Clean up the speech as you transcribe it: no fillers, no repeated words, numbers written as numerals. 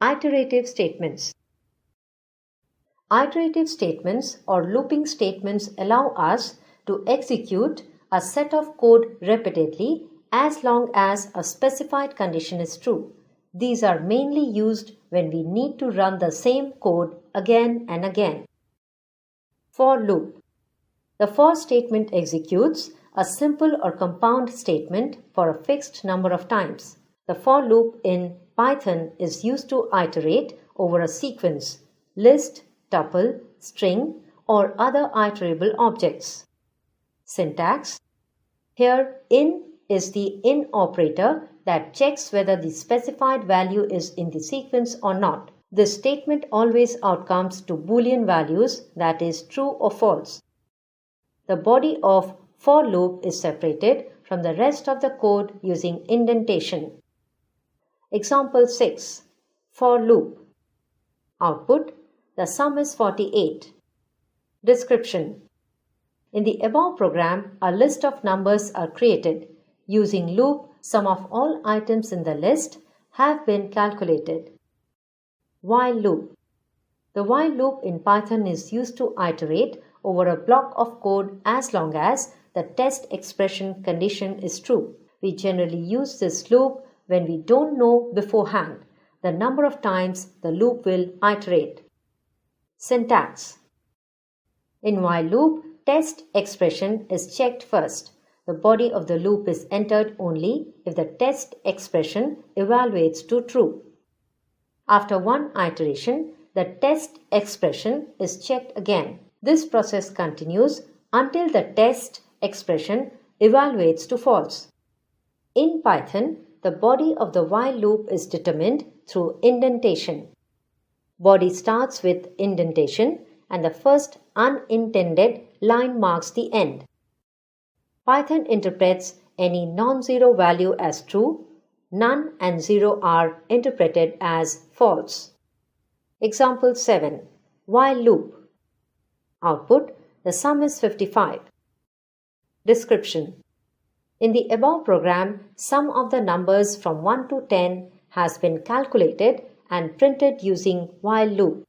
Iterative statements. Iterative statements or looping statements allow us to execute a set of code repeatedly as long as a specified condition is true. These are mainly used when we need to run the same code again and again. For loop. The for statement executes a simple or compound statement for a fixed number of times. The for loop in Python is used to iterate over a sequence, list, tuple, string, or other iterable objects. Syntax. Here, in is the in operator that checks whether the specified value is in the sequence or not. This statement always outcomes to Boolean values, that is true or false. The body of for loop is separated from the rest of the code using indentation. Example 6. For loop. Output. The sum is 48. Description. In the above program, a list of numbers are created. Using loop, sum of all items in the list have been calculated. While loop. The while loop in Python is used to iterate over a block of code as long as the test expression condition is true. We generally use this loop when we don't know beforehand the number of times the loop will iterate. Syntax. In while loop, test expression is checked first. The body of the loop is entered only if the test expression evaluates to true. After one iteration, the test expression is checked again. This process continues until the test expression evaluates to false. In Python, the body of the while loop is determined through indentation. Body starts with indentation and the first unintended line marks the end. Python interprets any non-zero value as true. None and 0 are interpreted as false. Example 7. While loop. Output. The sum is 55. Description. In the above program, sum of the numbers from 1 to 10 has been calculated and printed using while loop.